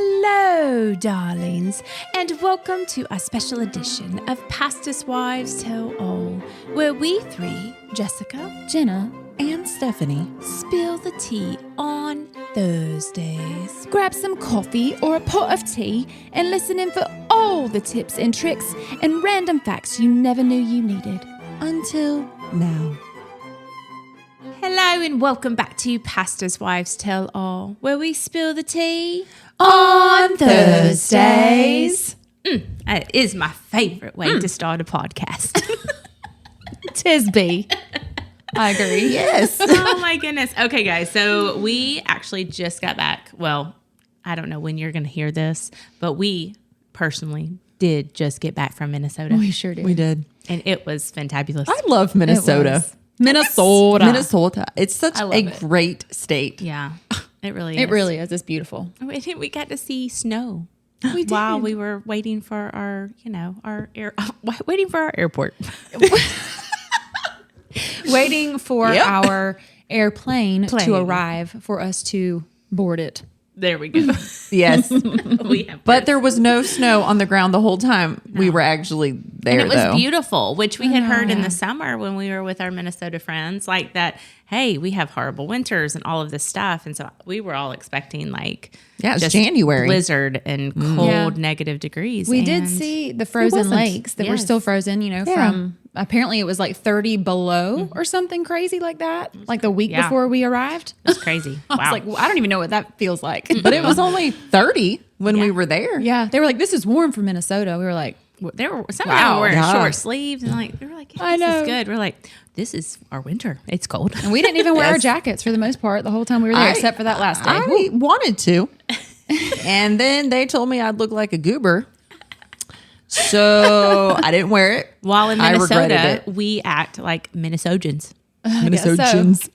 Hello, darlings, and welcome to our special edition of Pastors' Wives Tell All, where we three, Jessica, Jenna, and Stephanie, spill the tea on Thursdays. grab some coffee or a pot of tea and listen in for all the tips and tricks and random facts you never knew you needed. Until now. Hello, and welcome back to Pastors' Wives Tell All, where we spill the tea On Thursdays. That is my favorite way to start a podcast. Tisby. I agree. Yes. Oh my goodness. Okay, guys. So we actually just got back. Well, I don't know when you're going to hear this, but we personally did just get back from Minnesota. We sure did. We did. And it was fantabulous. I love Minnesota. Minnesota. It's such a great state. Yeah, it really is. It really is. It's beautiful. We got to see snow We did. while we were waiting for our, waiting for our airport. Waiting for our airplane Plane. to arrive for us to board it. There we go. Yes. We have But there was no snow on the ground the whole time. We were actually there, and it was though. beautiful, which we had heard in the summer when we were with our Minnesota friends, like that, hey, we have horrible winters and all of this stuff. And so we were all expecting it's just January. blizzard and cold negative degrees. We and did see the frozen wasn't. lakes that were Yes. still frozen, from apparently it was like 30 below or something crazy like that, like the week before we arrived. It was crazy. I was like, well, I don't even know what that feels like. But it was only 30 when we were there. Yeah, they were like, this is warm for Minnesota. We were like, there were some of them were wearing God. short sleeves and they were like, I this know. is good. We're like, this is our winter. It's cold. and we didn't even wear our Yes. jackets for the most part the whole time we were there, except for that last day. I wanted to. And then they told me I'd look like a goober. So I didn't wear it. While in I regretted Minnesota, it. we act like Minnesotans, Minnesotans.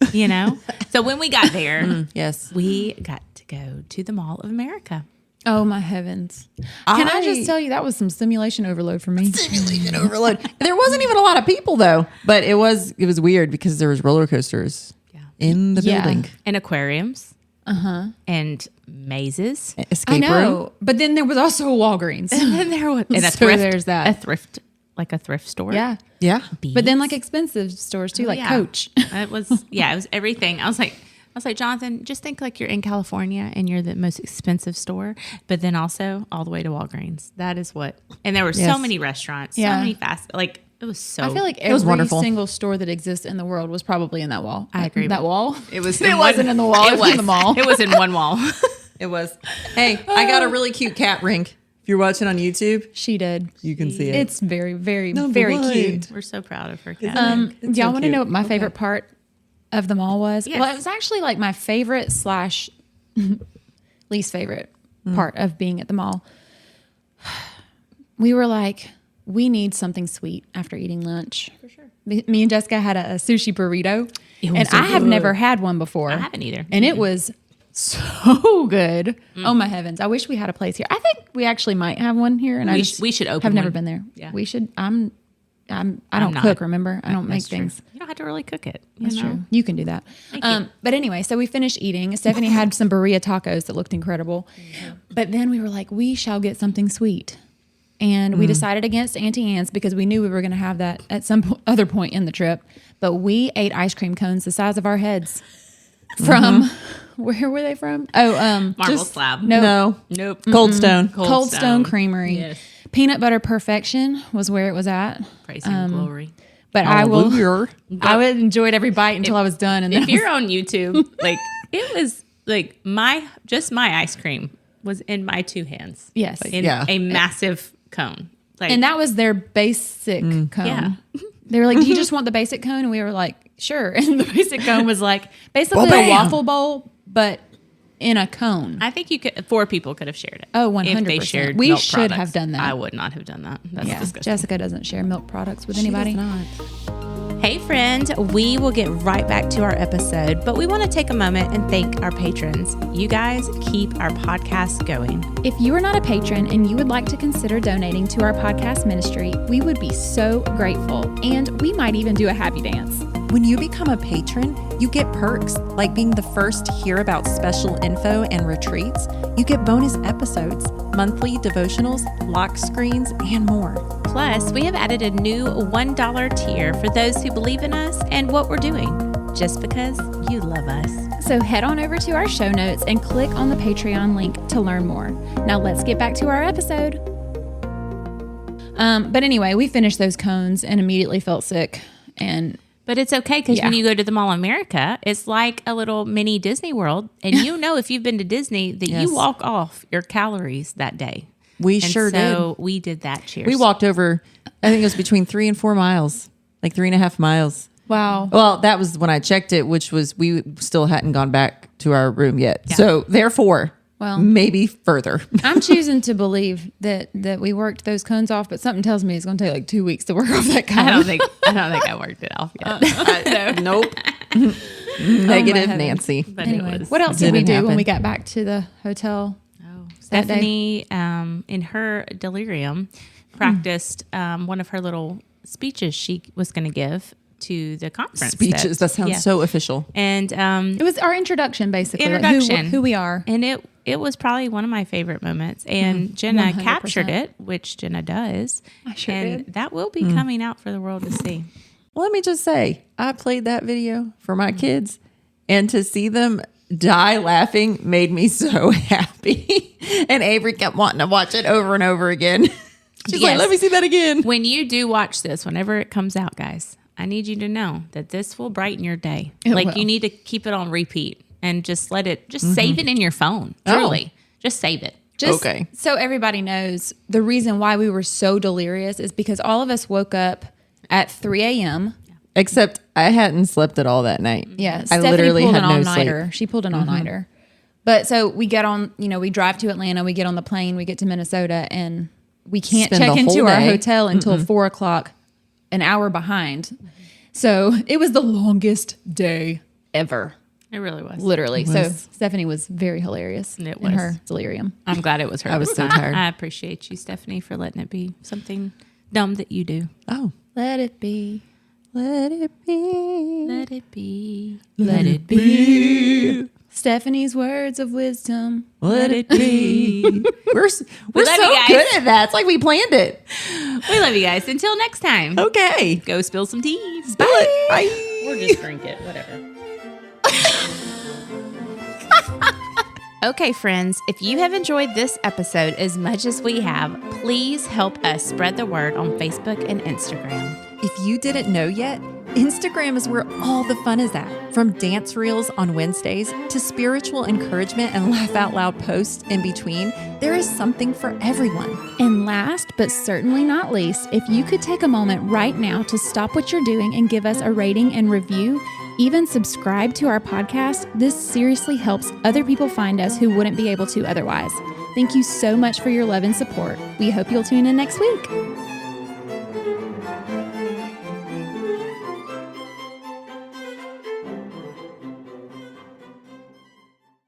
So when we got there, Yes. we got to go to the Mall of America. Oh my heavens. Can I just tell you, that was some simulation overload for me. Simulation overload. There wasn't even a lot of people though, but it was weird because there was roller coasters in the building. And aquariums. And mazes. Escape I know. room. But then there was also a Walgreens. And then there was and a So thrift. there's that. A thrift, like a thrift store. Yeah. Yeah. But then like expensive stores too, like Yeah. Coach. It was everything. I was like, Jonathan, just think like you're in California and you're the most expensive store, but then also all the way to Walgreens. That is what. And there were so Yes. many restaurants, so Yeah. many it was so. I feel like was every wonderful. single store that exists in the world was probably in that wall. I agree. That wall? it was. It wasn't in the wall. It was in the mall. It was in one wall. It was. Hey, I got a really cute cat ring. If you're watching on YouTube, She did. you can see it. It's very, very, Number very one. cute. We're so proud of her cat. Do It's y'all so want to know cute. what my favorite part of the mall was? Yes. Well, it was actually like my favorite / least favorite part of being at the mall. We were like, we need something sweet after eating lunch. For sure. Me and Jessica had a sushi burrito, and I have never had one before. I haven't either. And it was so good. Oh my heavens! I wish we had a place here. I think we actually might have one here, and we should open Have never one. been there. Yeah. We should. I don't not. cook. Remember, I don't make That's true. things. You don't have to really cook it. That's you know? true. You can do that. you. But anyway, so we finished eating. Stephanie had some burrito tacos that looked incredible. But then we were like, we shall get something sweet. And we decided against Auntie Anne's because we knew we were going to have that at some other point in the trip. But we ate ice cream cones the size of our heads from, where were they from? Oh, Marble slab. no. Nope. Cold Stone. Cold Stone Creamery. Yes. Peanut Butter Perfection was where it was at. Praise and glory. But I would enjoyed every bite until I was done. And If you're on YouTube, like it was like my ice cream was in my two hands. Yes. In Yeah. a massive cone. Like, And that was their basic cone. Yeah. They were like, do you just want the basic cone? And we were like, sure. And the basic cone was like basically Well, a bam. waffle bowl, but in a cone. I think 4 people could have shared it. Oh, If they 100%. shared We milk should products. have done that. I would not have done that. That's disgusting. Jessica doesn't share milk products with anybody. Hey, friend, we will get right back to our episode, but we want to take a moment and thank our patrons. You guys keep our podcast going. If you are not a patron and you would like to consider donating to our podcast ministry, we would be so grateful. And we might even do a happy dance. When you become a patron, you get perks like being the first to hear about special info and retreats. You get bonus episodes, monthly devotionals, lock screens, and more. Plus, we have added a new $1 tier for those who believe in us and what we're doing, just because you love us. So head on over to our show notes and click on the Patreon link to learn more. Now let's get back to our episode. But anyway, we finished those cones and immediately felt sick. But it's okay because Yeah. when you go to the Mall of America, it's like a little mini Disney World. And you know, if you've been to Disney, that Yes. you walk off your calories that day. We And sure so we did that. Cheers. We walked over, I think it was between 3 and 4 miles, like 3.5 miles. Wow. Well, that was when I checked it, which was we still hadn't gone back to our room yet. So therefore, Well, maybe further. I'm choosing to believe that we worked those cones off, but something tells me it's going to take like 2 weeks to work off that cone. I don't think I worked it off yet. Nope. Negative heavens. Nancy. But Anyway, it was. what else did we Didn't do happen. when we got back to the hotel? that day? Stephanie, in her delirium, practiced one of her little speeches she was going to give to the conference. Speeches. That sounds yeah. so official. And It was our introduction, basically. like Introduction. who we are. and it was probably one of my favorite moments. And Jenna 100%. captured it, which Jenna does. I sure and did. that will be coming out for the world to see. Let me just say, I played that video for my kids, and to see them die laughing made me so happy. And Avery kept wanting to watch it over and over again. She's like, Yes. let me see that again. When you do watch this, whenever it comes out, guys, I need you to know that this will brighten your day. It Like will. you need to keep it on repeat and just let it, just save it in your phone. Oh. Truly. Just save it. Just Okay. so everybody knows, the reason why we were so delirious is because all of us woke up at 3 a.m. Except I hadn't slept at all that night. Yeah, I Stephanie literally pulled had an no all-nighter. sleep. She pulled an all-nighter. But so we get on, we drive to Atlanta, we get on the plane, we get to Minnesota, and we can't Spend check the into whole our day. hotel until 4 o'clock, an hour behind. So it was the longest day ever, It really was. literally. So Stephanie was very hilarious It in was. her delirium. I'm glad it was her. I was so tired. I appreciate you, Stephanie, for letting it be something dumb that you do. Oh, Let it be. let it be. Let it be. Let it be. Stephanie's words of wisdom. Let it be. We're so love you guys. good at that. It's like we planned it. We love you guys. Until next time. Okay. Go spill some tea. Bye. Bye. Or just drink it. Whatever. Okay, friends, if you have enjoyed this episode as much as we have, please help us spread the word on Facebook and Instagram. If you didn't know yet, Instagram is where all the fun is at. From dance reels on Wednesdays to spiritual encouragement and laugh out loud posts in between, there is something for everyone. And last but certainly not least, if you could take a moment right now to stop what you're doing and give us a rating and review, even subscribe to our podcast, this seriously helps other people find us who wouldn't be able to otherwise. Thank you so much for your love and support. We hope you'll tune in next week.